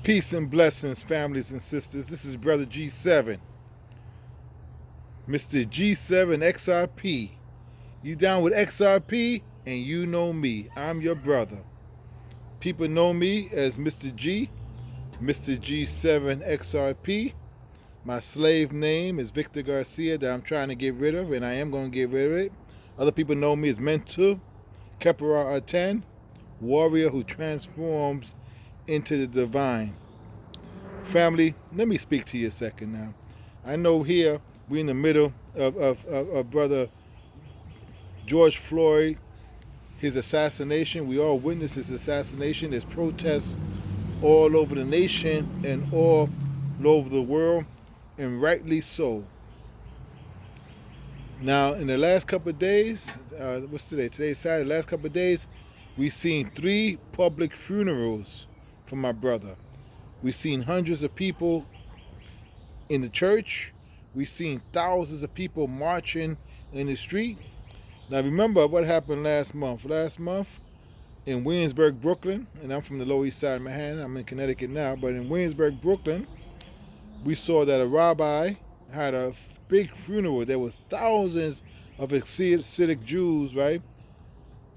Peace and blessings, families and sisters. This is Brother G7, Mr. G7 XRP. You down with XRP? And you know me. I'm your brother. People know me as Mr. G, Mr. G7 XRP. My slave name is Victor Garcia that I'm trying to get rid of, and I am going to get rid of it. Other people know me as Mentor, Kepera Aten, warrior who transforms into the divine. Family, let me speak to you a second now. I know here we're in the middle of Brother George Floyd, his assassination. We all witnessed his assassination. There's protests all over the nation and all over the world, and rightly so. Now, in the last couple of days, what's today? Today's Saturday. The last couple of days, we've seen 3 public funerals for my brother. We've seen hundreds of people in the church. We've seen thousands of people marching in the street. Now remember what happened last month. Last month in Williamsburg, Brooklyn, and I'm from the Lower East Side of Manhattan. I'm in Connecticut now, but in Williamsburg, Brooklyn, we saw that a rabbi had a big funeral. There was thousands of Hasidic Jews, right,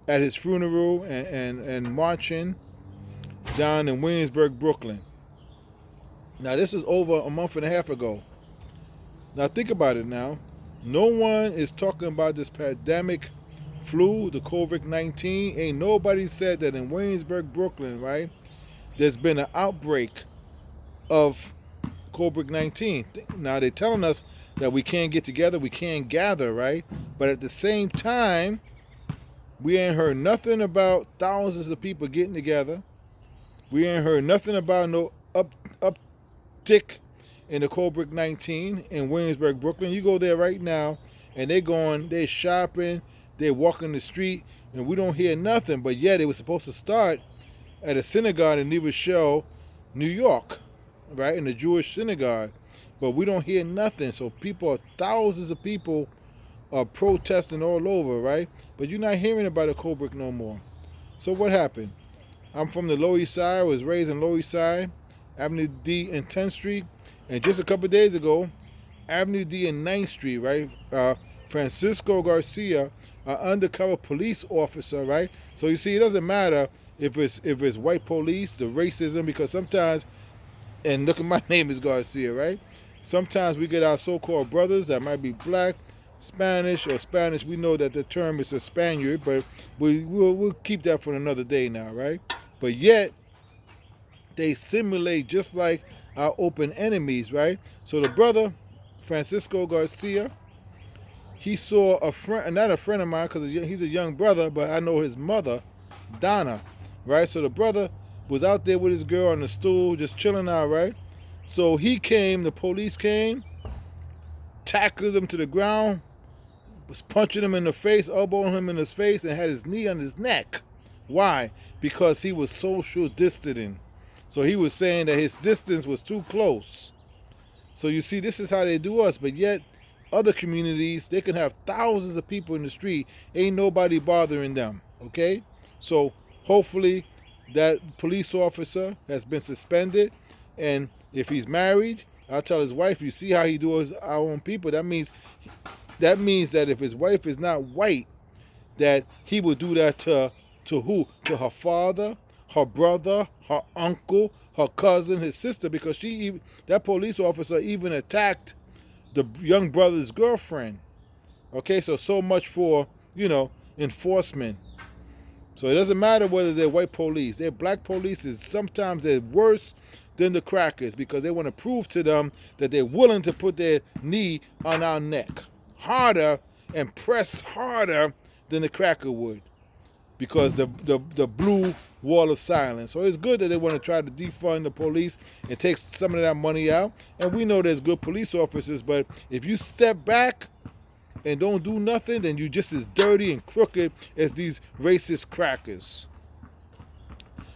at his funeral and marching down in Williamsburg, Brooklyn. Now, this is over a month and a half ago. Now, think about it now. No one is talking about this pandemic flu, the COVID-19. Ain't nobody said that in Williamsburg, Brooklyn, right, there's been an outbreak of COVID-19. Now, they're telling us that we can't get together, we can't gather, right? But at the same time, we ain't heard nothing about thousands of people getting together. We ain't heard nothing about no uptick in the COVID-19 in Williamsburg, Brooklyn. You go there right now, and they're shopping, they're walking the street, and we don't hear nothing. But yet, it was supposed to start at a synagogue in New Rochelle, New York, right, in the Jewish synagogue. But we don't hear nothing. So thousands of people are protesting all over, right? But you're not hearing about the COVID no more. So what happened? I'm from the Lower East Side. I was raised in Lower East Side, Avenue D and 10th Street. And just a couple of days ago, Avenue D and 9th Street, right? Francisco Garcia, an undercover police officer, right? So you see, it doesn't matter if it's white police, the racism, because sometimes, and look at my name is Garcia, right? Sometimes we get our so-called brothers that might be black, Spanish, or Spanish. We know that the term is a Spaniard, but we'll keep that for another day now, right? But yet, they simulate just like our open enemies, right? So the brother, Francisco Garcia, he saw a friend, not a friend of mine because he's a young brother, but I know his mother, Donna, right? So the brother was out there with his girl on the stool, just chilling out, right? So the police came, tackled him to the ground, was punching him in the face, elbowing him in his face, and had his knee on his neck. Why? Because he was social distancing. So he was saying that his distance was too close. So you see, this is how they do us. But yet, other communities, they can have thousands of people in the street. Ain't nobody bothering them, okay? So hopefully that police officer has been suspended. And if he's married, I'll tell his wife, you see how he does our own people. That means that if his wife is not white, that he will do that to who? To her father, her brother, her uncle, her cousin, his sister, because that police officer even attacked the young brother's girlfriend. Okay, so much for, enforcement. So it doesn't matter whether they're white police. They're black police. Sometimes they're worse than the crackers because they want to prove to them that they're willing to put their knee on our neck harder and press harder than the cracker would, because the blue wall of silence. So it's good that they want to try to defund the police and take some of that money out. And we know there's good police officers, but if you step back and don't do nothing, then you're just as dirty and crooked as these racist crackers.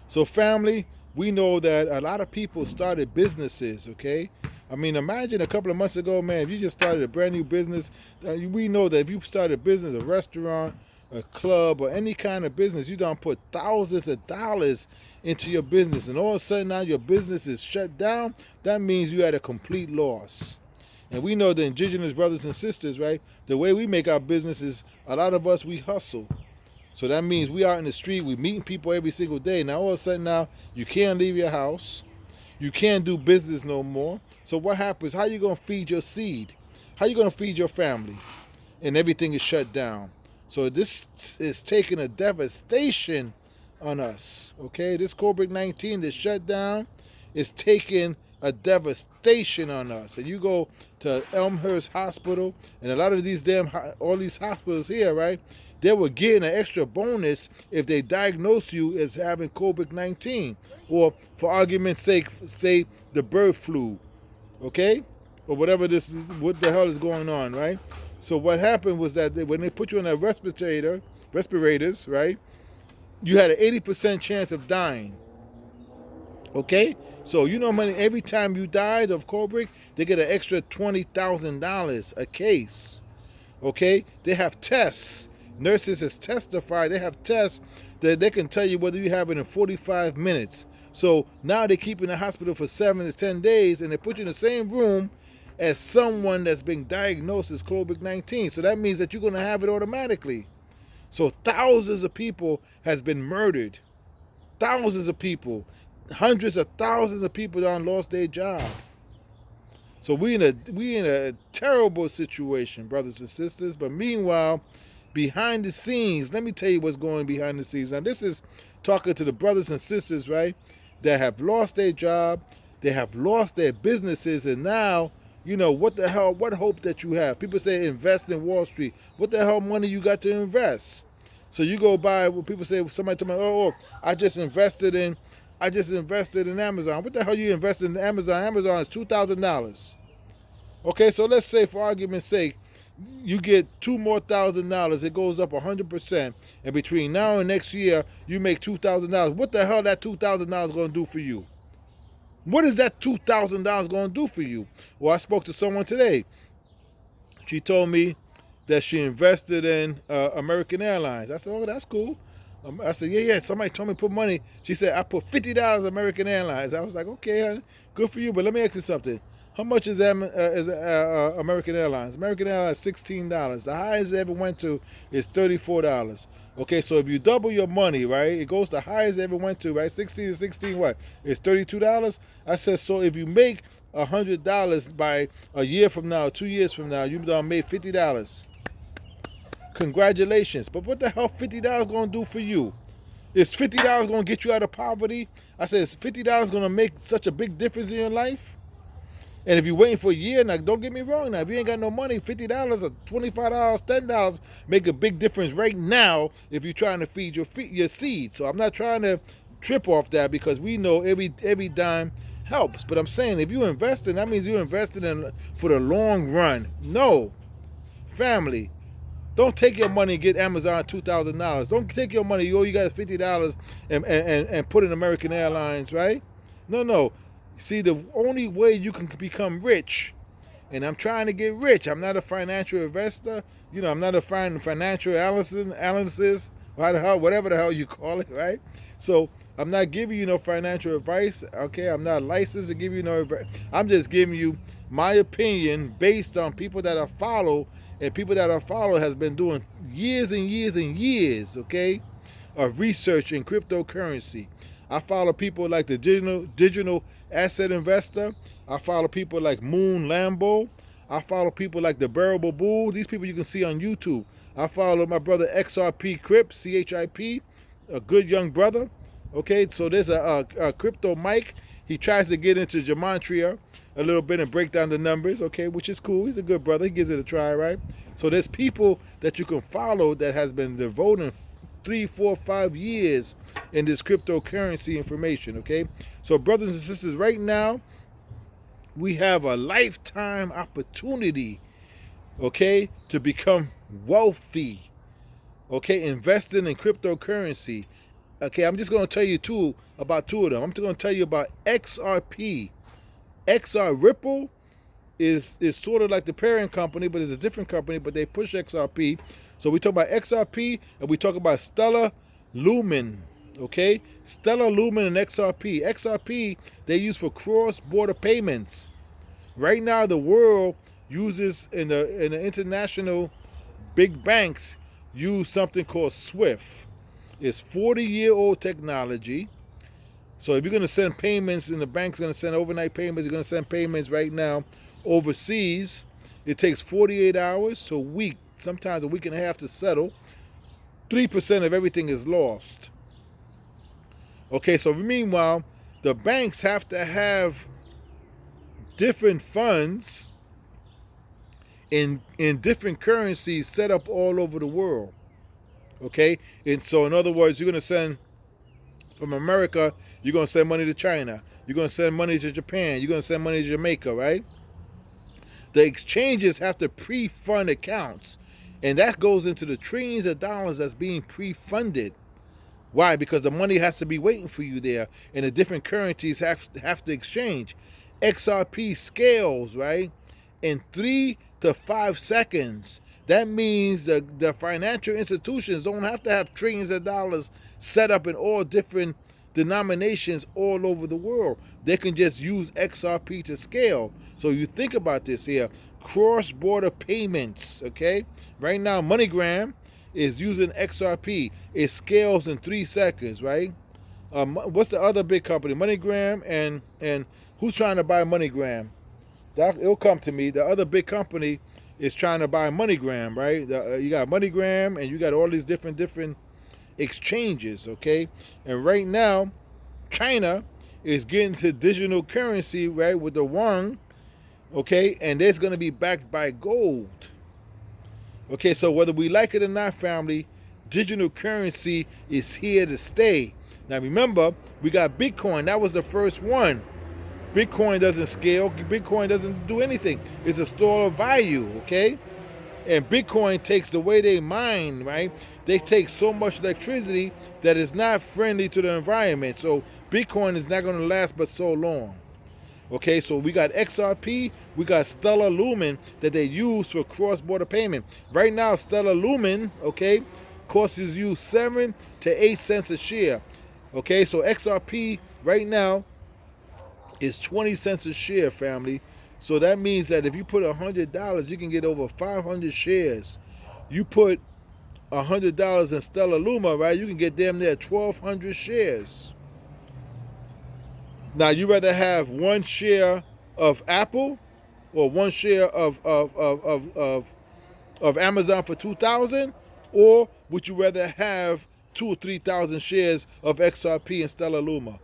So family, we know that a lot of people started businesses, okay? I mean, imagine a couple of months ago, man, if you just started a brand new business, we know that if you started a business, a restaurant, a club or any kind of business, you don't put thousands of dollars into your business, and all of a sudden now your business is shut down, that means you had a complete loss. And we know the indigenous brothers and sisters, right? The way we make our business is a lot of us, we hustle. So that means we out in the street, we meeting people every single day. Now all of a sudden now you can't leave your house. You can't do business no more. So what happens? How you going to feed your seed? How you going to feed your family? And everything is shut down. So this is taking a devastation on us. Okay, this COVID-19, this shutdown is taking a devastation on us. And you go to Elmhurst Hospital, and a lot of these all these hospitals here, right? They were getting an extra bonus if they diagnose you as having COVID-19, or for argument's sake, say the bird flu, okay, or whatever this is, what the hell is going on, right? So what happened was that when they put you on a respirators, right, you had an 80% chance of dying. Okay, so you know money. Every time you died of COVID, they get an extra $20,000 a case. Okay, they have tests. Nurses has testified. They have tests that they can tell you whether you have it in 45 minutes. So now they keep you in the hospital for 7 to 10 days, and they put you in the same room as someone that's been diagnosed as COVID-19. So that means that you're going to have it automatically. So thousands of people has been murdered. Thousands of people. Hundreds of thousands of people done lost their job. So we in a terrible situation, brothers and sisters. But meanwhile, behind the scenes, let me tell you what's going on behind the scenes. Now this is talking to the brothers and sisters, right, that have lost their job, they have lost their businesses, and now, you know, what the hell, what hope that you have? People say invest in Wall Street. What the hell money you got to invest? So you go buy, when people say, somebody tell me, oh, I just invested in Amazon. What the hell you invested in Amazon? Amazon is $2,000. Okay, so let's say for argument's sake, you get $2,000 more. It goes up 100%, and between now and next year, you make $2,000. What the hell that $2,000 going to do for you? What is that $2,000 going to do for you? Well, I spoke to someone today. She told me that she invested in American Airlines. I said, oh, that's cool. I said, yeah, somebody told me to put money. She said, I put $50 American Airlines. I was like, okay, honey, good for you, but let me ask you something. How much is American Airlines? American Airlines is $16. The highest it ever went to is $34. Okay, so if you double your money, right, it goes the highest it ever went to, right? 16 to 16, what? It's $32. I said, so if you make $100 by a year from now, 2 years from now, you done made $50. Congratulations. But what the hell $50 going to do for you? Is $50 going to get you out of poverty? I said, is $50 going to make such a big difference in your life? And if you're waiting for a year, now don't get me wrong, now if you ain't got no money, $50 or $25, $10 make a big difference right now if you're trying to feed your seed. So I'm not trying to trip off that, because we know every dime helps. But I'm saying if you're investing, that means you're investing in for the long run. No, family, don't take your money and get Amazon $2,000. Don't take your money, you got $50 and put in American Airlines, right? No. See, the only way you can become rich, and I'm trying to get rich. I'm not a financial investor. You know, I'm not a financial analyst, whatever the hell you call it, right? So I'm not giving you no financial advice, okay? I'm not licensed to give you no advice. I'm just giving you my opinion based on people that I follow, and people that I follow has been doing years and years and years, okay, of research in cryptocurrency. I follow people like the digital asset investor. I follow people like Moon Lambo. I follow people like the Bearable Bull. These people you can see on YouTube. I follow my brother XRP Crip, CHIP, a good young brother. Okay, so there's a crypto Mike. He tries to get into gematria a little bit and break down the numbers, okay, which is cool. He's a good brother. He gives it a try, right? So there's people that you can follow that has been devoting 3, 4, 5 years in this cryptocurrency information, okay? So brothers and sisters, right now, we have a lifetime opportunity, okay, to become wealthy, okay, investing in cryptocurrency. Okay, I'm just going to tell you about two of them. I'm just going to tell you about XRP, XR Ripple, is sort of like the parent company, but it's a different company, but they push XRP. So we talk about XRP and we talk about Stellar Lumen, okay? Stellar Lumen and XRP. XRP, they use for cross-border payments. Right now, the world uses, in the international big banks, use something called SWIFT. It's 40-year-old technology. So if you're going to send payments, and the bank's going to send overnight payments, you're going to send payments right now overseas, it takes 48 hours to a week, sometimes a week and a half to settle. 3% of everything is lost. Okay, so meanwhile, the banks have to have different funds in different currencies set up all over the world. Okay, and so in other words, you're going to send from America, you're going to send money to China, you're going to send money to Japan, you're going to send money to Jamaica, right? The exchanges have to pre-fund accounts, and that goes into the trillions of dollars that's being pre-funded. Why? Because the money has to be waiting for you there, and the different currencies have to exchange. XRP scales, right, in 3 to 5 seconds. That means the financial institutions don't have to have trillions of dollars set up in all different denominations all over the world. They can just use XRP to scale. So you think about this here, cross-border payments, okay? Right now, MoneyGram is using XRP. It scales in 3 seconds, right? What's the other big company? MoneyGram and who's trying to buy MoneyGram? It'll come to me. The other big company is trying to buy MoneyGram, right? You got MoneyGram and you got all these different exchanges, okay? And right now, China is getting to digital currency, right, with the yuan, okay? And it's going to be backed by gold. Okay, so whether we like it or not, family, digital currency is here to stay. Now remember, we got Bitcoin. That was the first one. Bitcoin doesn't scale. Bitcoin doesn't do anything. It's a store of value, okay? And Bitcoin takes the way they mine, right? They take so much electricity that is not friendly to the environment. So Bitcoin is not going to last but so long. Okay, so we got XRP, we got Stellar Lumen that they use for cross-border payment. Right now, Stellar Lumen, okay, costs you 7 to 8 cents a share. Okay, so XRP right now is 20 cents a share, family. So that means that if you put $100, you can get over 500 shares. You put $100 in Stellar Lumen, right? You can get damn near 1,200 shares. Now, you rather have 1 share of Apple or 1 share of Amazon for 2,000, or would you rather have 2,000 or 3,000 shares of XRP and Stellar Lumen?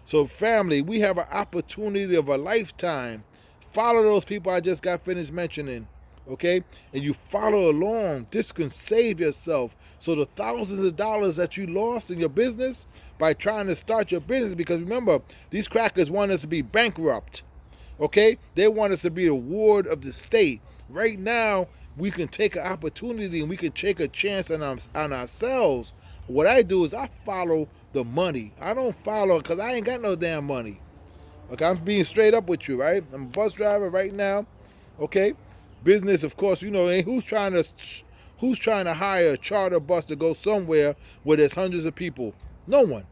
So, family, we have an opportunity of a lifetime. Follow those people I just got finished mentioning, okay? And you follow along. This can save yourself. So the thousands of dollars that you lost in your business by trying to start your business, because remember, these crackers want us to be bankrupt, okay? They want us to be a ward of the state. Right now, we can take an opportunity and we can take a chance on ourselves. What I do is I follow the money. I don't follow because I ain't got no damn money. Okay, I'm being straight up with you, right? I'm a bus driver right now. Okay, business, of course, you know, who's trying to hire a charter bus to go somewhere where there's hundreds of people? No one.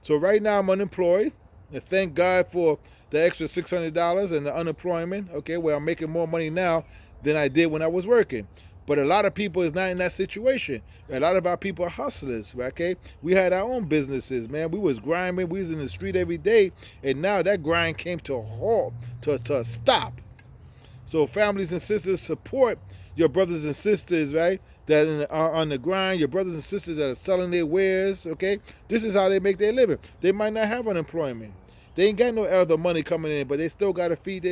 So right now I'm unemployed, and thank God for the extra $600 and the unemployment. Okay, where I'm making more money now than I did when I was working. But a lot of people is not in that situation. A lot of our people are hustlers, okay? We had our own businesses, man. We was grinding. We was in the street every day. And now that grind came to a halt, to a stop. So families and sisters, support your brothers and sisters, right, that are on the grind, your brothers and sisters that are selling their wares, okay? This is how they make their living. They might not have unemployment. They ain't got no other money coming in, but they still got to feed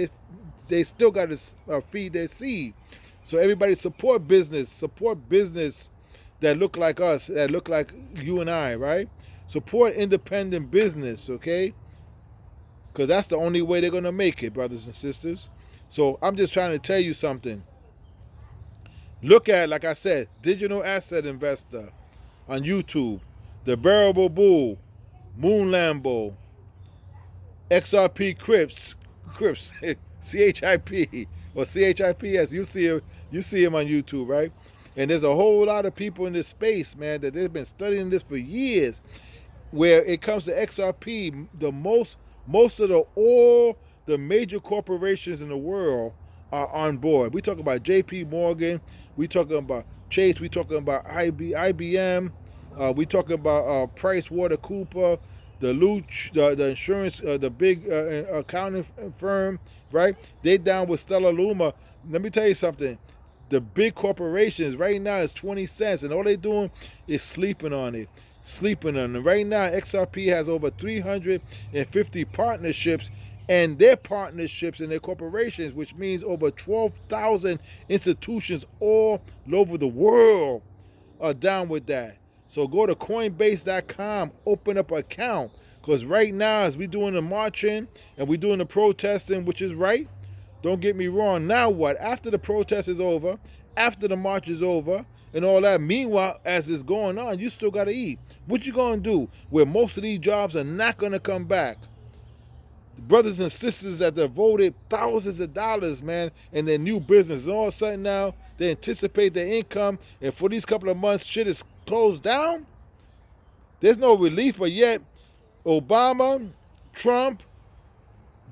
their seed. So everybody support business that look like us, that look like you and I, right? Support independent business, okay? Because that's the only way they're going to make it, brothers and sisters. So I'm just trying to tell you something. Look at, like I said, Digital Asset Investor on YouTube, The Bearable Bull, Moon Lambo, XRP Crips, Crips, CHIP or CHIPS. You see him on YouTube, right? And there's a whole lot of people in this space, man, that they've been studying this for years. Where it comes to XRP, most of all the major corporations in the world are on board. We talk about J.P. Morgan, we talking about Chase, we talking about IBM, we talking about Price Water Cooper, the Luch, the insurance, the big accounting firm, right? They down with Stellar Luma. Let me tell you something. The big corporations right now is 20 cents, and all they're doing is sleeping on it. Right now, XRP has over 350 partnerships, and their partnerships and their corporations, which means over 12,000 institutions all over the world are down with that. So go to Coinbase.com, open up an account, because right now, as we're doing the marching and we're doing the protesting, which is right, don't get me wrong. Now what? After the protest is over, after the march is over, and all that, meanwhile, as it's going on, you still got to eat. What you going to do where most of these jobs are not going to come back? The brothers and sisters that devoted thousands of dollars, man, in their new business, and all of a sudden now they anticipate their income, and for these couple of months, shit is closed down. There's no relief, but yet Obama, Trump,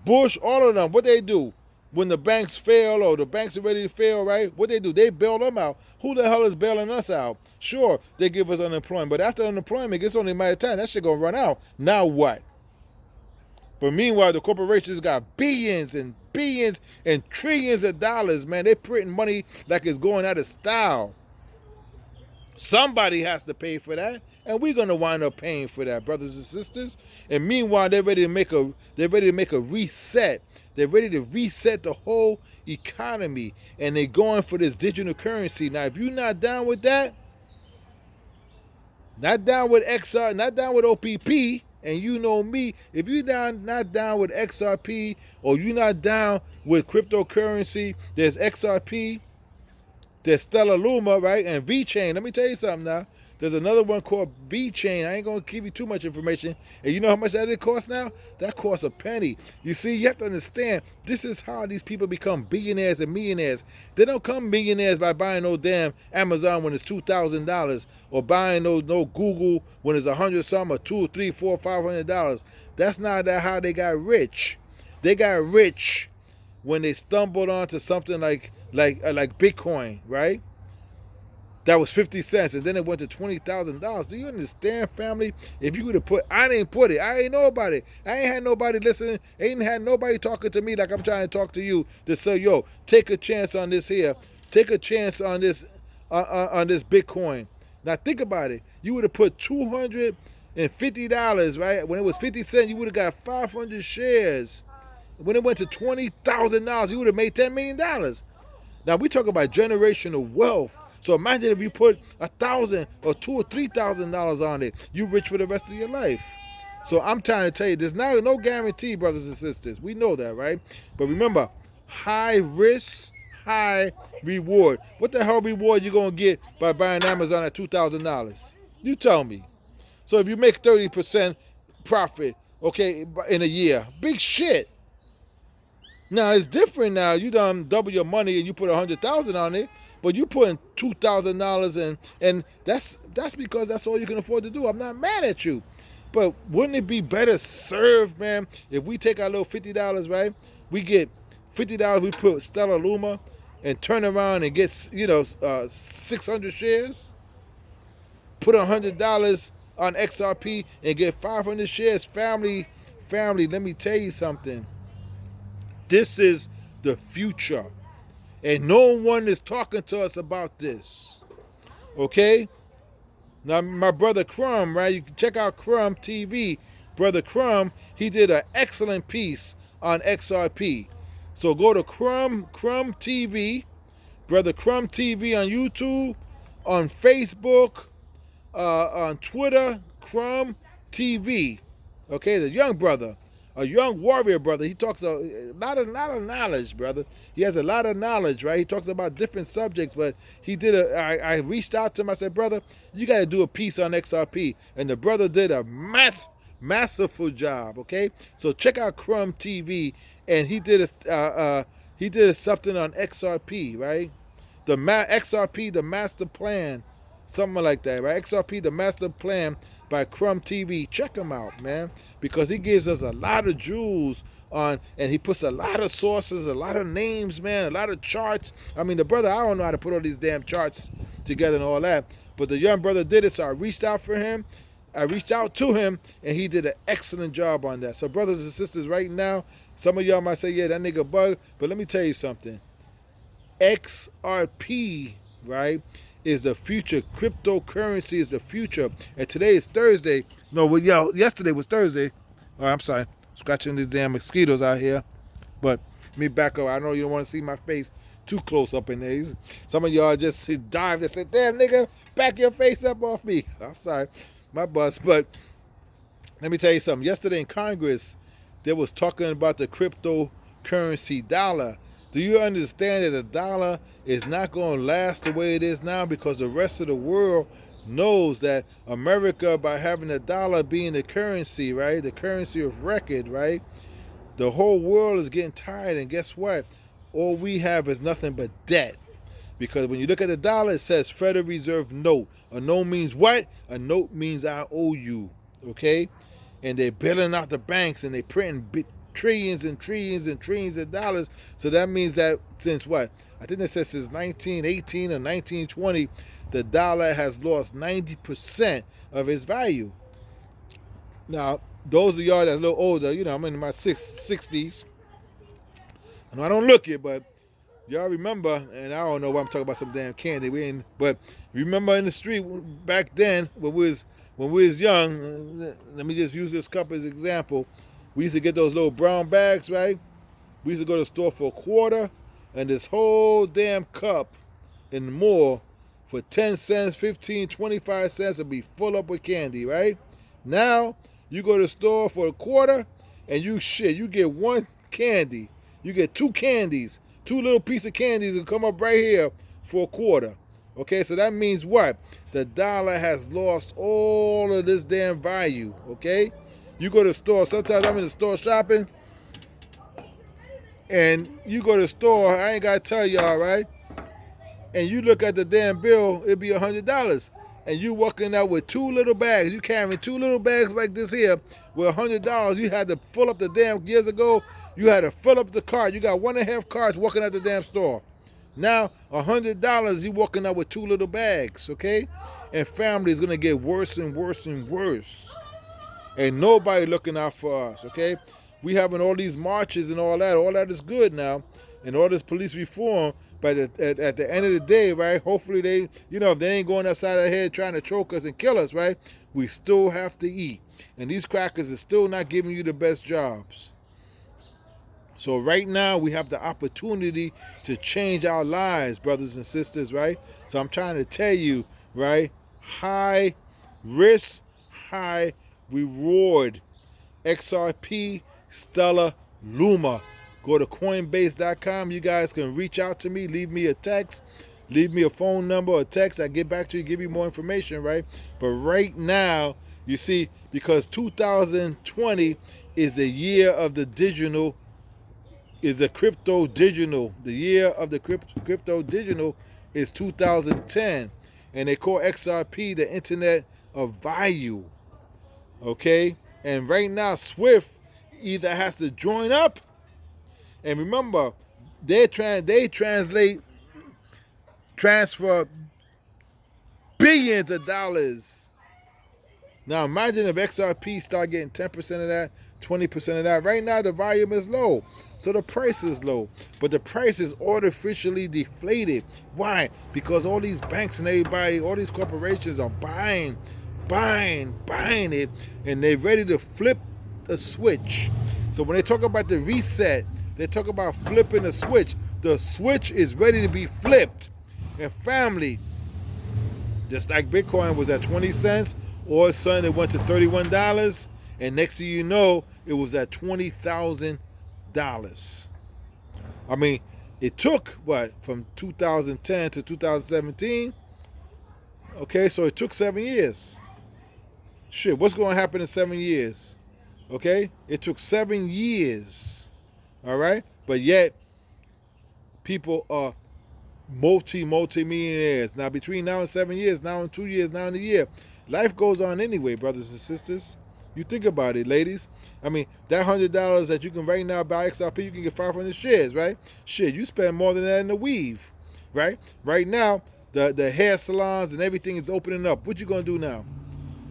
Bush, all of them, what they do? When the banks fail or the banks are ready to fail, right? What they do? They bail them out. Who the hell is bailing us out? Sure, they give us unemployment, but after unemployment, it's only a matter of time. That shit gonna run out. Now what? But meanwhile, the corporations got billions and billions and trillions of dollars, man. They're printing money like it's going out of style. Somebody has to pay for that, and we're gonna wind up paying for that, brothers and sisters. And meanwhile, they're ready to make a reset. They're ready to reset the whole economy, and they're going for this digital currency. Now, if you're not down with that, not down with XR, not down with OPP, and you know me, if you're not down with XRP, or you're not down with cryptocurrency, there's XRP, there's Stellar Luma, right, and VeChain. Let me tell you something now. There's another one called VeChain. I ain't going to give you too much information. And you know how much that costs now? That costs a penny. You see, you have to understand, this is how these people become billionaires and millionaires. They don't come millionaires by buying no damn Amazon when it's $2,000, or buying no Google when it's $100-something, or $200, $300, $400, $500. That's not how they got rich. They got rich when they stumbled onto something like Bitcoin, right? That was 50 cents, and then it went to $20,000. Do you understand, family? If you would have put, I didn't put it. I ain't know about it. I ain't had nobody listening. I ain't had nobody talking to me like I'm trying to talk to you to say, yo, take a chance on this here. Take a chance on this Bitcoin. Now think about it. You would have put $250, right? When it was 50 cents, you would have got 500 shares. When it went to $20,000, you would have made $10 million. Now we talk about generational wealth. So imagine if you put $1,000 or $2,000 or $3,000 on it, you rich for the rest of your life. So I'm trying to tell you, there's no guarantee, brothers and sisters. We know that, right? But remember, high risk, high reward. What the hell reward you gonna get by buying Amazon at $2,000? You tell me. So if you make 30% profit, okay, in a year, big shit. Now it's different now. You done double your money and you put $100,000 on it. But you putting $2,000 in, and that's because that's all you can afford to do. I'm not mad at you. But wouldn't it be better served, man, if we take our little $50, right? We get $50, we put Stellar Luma, and turn around and get, 600 shares? Put $100 on XRP and get 500 shares. Family, let me tell you something. This is the future. And no one is talking to us about this. Okay? Now, my brother Crumb, right? You can check out Crumb TV. Brother Crumb, he did an excellent piece on XRP. So go to Crumb TV, Brother Crumb TV on YouTube, on Facebook, on Twitter, Crumb TV. Okay, the young brother. A young warrior brother. He talks a lot of knowledge, brother. He has a lot of knowledge, right? He talks about different subjects, but he did I reached out to him. I said, brother, you got to do a piece on XRP. And the brother did a masterful job. Okay, so check out Crumb TV, and he did something on XRP, right? The XRP, the master plan, something like that, right? XRP, the master plan by Crumb TV. Check him out, man, because he gives us a lot of jewels on, and he puts a lot of sources, a lot of names, man, a lot of charts. I mean, the brother, I don't know how to put all these damn charts together and all that, but the young brother did it, so I reached out to him, and he did an excellent job on that. So brothers and sisters, right now, some of y'all might say, yeah, that nigga bug, but let me tell you something. XRP, right, is the future. Cryptocurrency is the future. And today is Thursday. No, well, yesterday was Thursday. Oh, I'm sorry. Scratching these damn mosquitoes out here. But let me back up. I know you don't want to see my face too close up in there. Some of y'all just dive and say, damn, nigga, back your face up off me. I'm sorry. My bust. But let me tell you something. Yesterday in Congress, they was talking about the cryptocurrency dollar. Do you understand that the dollar is not going to last the way it is now, because the rest of the world knows that America, by having the dollar being the currency, right, the currency of record, right, the whole world is getting tired, and guess what? All we have is nothing but debt. Because when you look at the dollar, it says Federal Reserve note. A note means what? A note means I owe you, okay? And they're bailing out the banks, and they're printing trillions and trillions and trillions of dollars. So that means that since what? I think it says since 1918 or 1920, the dollar has lost 90% of its value. Now, those of y'all that's a little older, you know, I'm in my 60s. And I don't look it, but y'all remember, and I don't know why I'm talking about some damn candy. But remember in the street back then when we was young, let me just use this cup as an example. We used to get those little brown bags, right? We used to go to the store for $0.25, and this whole damn cup and more for 10 cents, 15, 25 cents would be full up with candy, right? Now, you go to the store for $0.25, and you get one candy. You get two candies, two little pieces of candies that come up right here for $0.25. Okay, so that means what? The dollar has lost all of this damn value, okay? You go to the store, sometimes I'm in the store shopping, and you go to the store, I ain't got to tell y'all, right? And you look at the damn bill, it'd be $100. And you walking out with two little bags. You carrying two little bags like this here with $100. You had to fill up the damn, years ago, you had to fill up the cart. You got 1.5 carts walking out the damn store. Now, $100, you walking out with two little bags, okay? And family is going to get worse and worse and worse. And nobody looking out for us, okay? We having all these marches and all that is good now, and all this police reform, but at the end of the day, right, hopefully they, you know, if they ain't going upside our head trying to choke us and kill us, right, we still have to eat. And these crackers are still not giving you the best jobs. So right now, we have the opportunity to change our lives, brothers and sisters, right? So I'm trying to tell you, right, high risk, high reward. XRP, Stellar, Luma. Go to Coinbase.com. You guys can reach out to me. Leave me a text. Leave me a phone number or text. I get back to you, give you more information, right? But right now, you see, because 2020 is the year of the digital, is the crypto digital. The year of the crypto digital is 2010. And they call XRP the Internet of Value. Okay? And right now, Swift either has to join up, and remember, they transfer billions of dollars. Now imagine if XRP start getting 10% of that, 20% of that. Right now the volume is low, so the price is low, but the price is artificially deflated. Why? Because all these banks and everybody, all these corporations are buying it, and they're ready to flip the switch. So when they talk about the reset, they talk about flipping the switch. The switch is ready to be flipped. And family, just like Bitcoin was at 20 cents, all of a sudden it went to $31, and next thing you know, it was at $20,000. I mean, it took, what, from 2010 to 2017? Okay, so it took 7 years. Shit, what's going to happen in 7 years? Okay? It took 7 years. All right? But yet, people are multi-millionaires. Now, between now and 7 years, now and 2 years, now and a year, life goes on anyway, brothers and sisters. You think about it, ladies. I mean, that $100 that you can right now buy XRP, you can get 500 shares, right? Shit, you spend more than that in the weave, right? Right now, the hair salons and everything is opening up. What you gonna do now?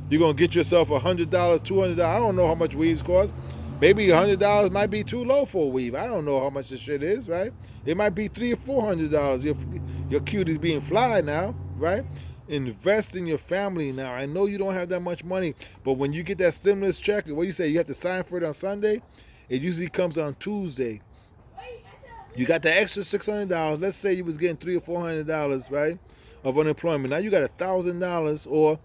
You're gonna get yourself $100, $200. I don't know how much weaves cost. Maybe $100 might be too low for a weave. I don't know how much this shit is, right? It might be $300 or $400. Your cutie's being fly now, right? Invest in your family now. I know you don't have that much money, but when you get that stimulus check, what do you say? You have to sign for it on Sunday. It usually comes on Tuesday. You got the extra $600. Let's say you was getting $300 or $400, right, of unemployment. Now you got $1,000, or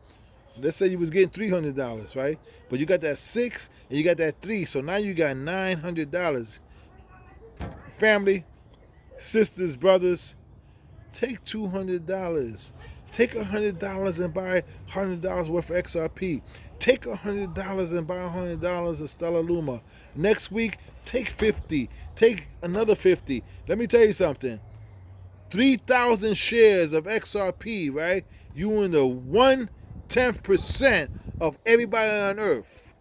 let's say you was getting $300, right? But you got that 6 and you got that 3, so now you got $900. Family, sisters, brothers, take $200. Take $100 and buy $100 worth of XRP. Take $100 and buy $100 of Stellar Luma. Next week, take 50. Take another 50. Let me tell you something. 3,000 shares of XRP, right? You in the 1/10% of everybody on earth,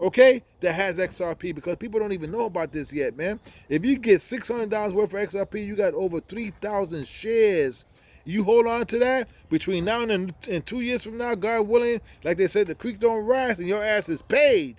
okay, that has XRP, because people don't even know about this yet, man. If you get $600 worth of XRP, you got over 3,000 shares. You hold on to that between now and 2 years from now, God willing, like they said, the creek don't rise and your ass is paid.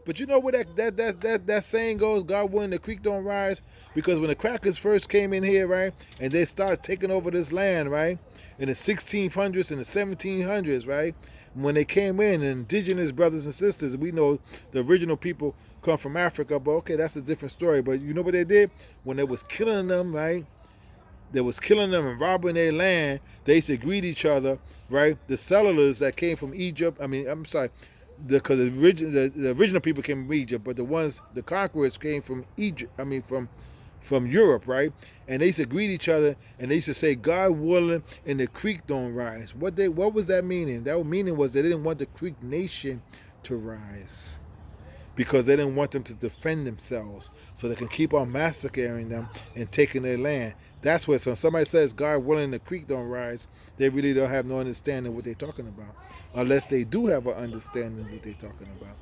But you know what that saying goes, God willing, the creek don't rise? Because when the crackers first came in here, right, and they started taking over this land, right, in the 1600s and the 1700s, right, when they came in, indigenous brothers and sisters, we know the original people come from Africa, but okay, that's a different story. But you know what they did? When they was killing them, right, they was killing them and robbing their land, they used to greet each other, right? The settlers that came from Egypt, because the original people came from Egypt, but the conquerors came from Egypt, from Europe, right? And they used to greet each other, and they used to say, God willing, and the creek don't rise. What was that meaning? That meaning was they didn't want the Creek Nation to rise, because they didn't want them to defend themselves, so they can keep on massacring them and taking their land. That's what, so somebody says, God willing, the creek don't rise, they really don't have no understanding what they're talking about, unless they do have an understanding of what they're talking about.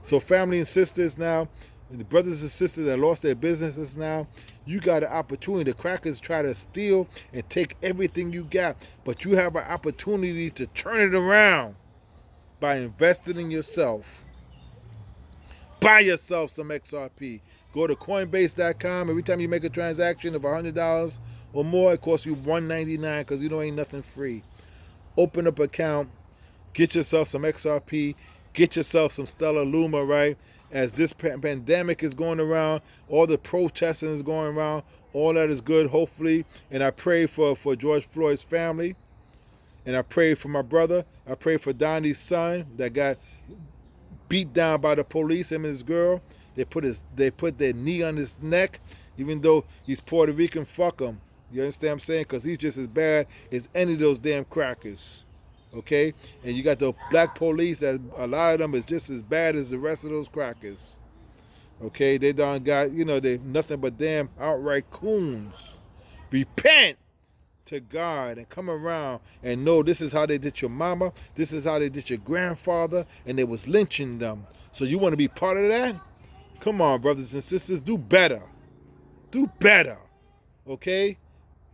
So family and sisters now, the brothers and sisters that lost their businesses now, you got an opportunity. The crackers try to steal and take everything you got, but you have an opportunity to turn it around by investing in yourself. Buy yourself some XRP. Go to Coinbase.com. Every time you make a transaction of $100 or more, it costs you $1.99, because you know ain't nothing free. Open up an account. Get yourself some XRP. Get yourself some Stellar Luma, right? As this pandemic is going around, all the protesting is going around, all that is good, hopefully. And I pray for George Floyd's family. And I pray for my brother. I pray for Donnie's son that got beat down by the police, him and his girl. They put their knee on his neck, even though he's Puerto Rican. Fuck him. You understand what I'm saying? Because he's just as bad as any of those damn crackers. Okay? And you got the black police, that a lot of them is just as bad as the rest of those crackers. Okay? They done got, they nothing but damn outright coons. Repent to God and come around and know this is how they did your mama, this is how they did your grandfather, and they was lynching them. So you want to be part of that? Come on, brothers and sisters, do better. Do better. Okay?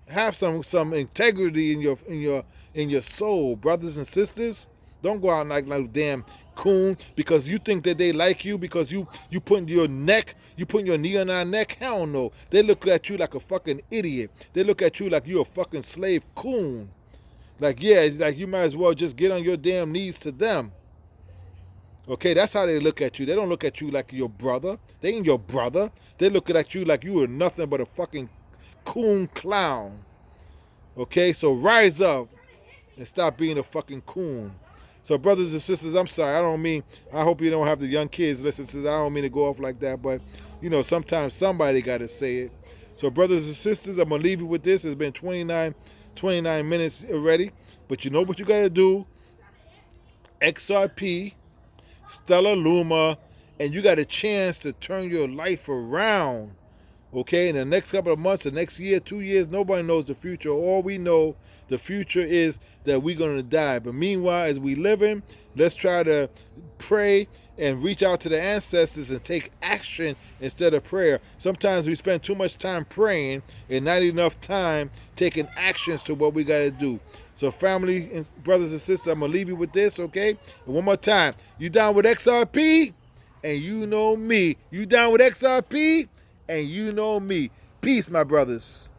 Have some integrity in your soul, brothers and sisters. Don't go out and act like a damn coon because you think that they like you because you putting your knee on our neck. Hell no. They look at you like a fucking idiot. They look at you like you're a fucking slave coon. Like, yeah, like you might as well just get on your damn knees to them. Okay, that's how they look at you. They don't look at you like your brother. They ain't your brother. They look at you like you are nothing but a fucking coon clown. Okay, so rise up and stop being a fucking coon. So brothers and sisters, I'm sorry. I hope you don't have the young kids listen to this. I don't mean to go off like that, but sometimes somebody got to say it. So brothers and sisters, I'm going to leave you with this. It's been 29 minutes already, but you know what you got to do? XRP, Stellar Luma, and you got a chance to turn your life around. Okay, in the next couple of months, the next year, 2 years, nobody knows the future. All we know, the future is that we're going to die. But meanwhile, as we living, let's try to pray and reach out to the ancestors and take action instead of prayer. Sometimes we spend too much time praying and not enough time taking actions to what we got to do. So family and brothers and sisters, I'm going to leave you with this, okay? And one more time, you down with XRP? And you know me. You down with XRP? And you know me. Peace, my brothers.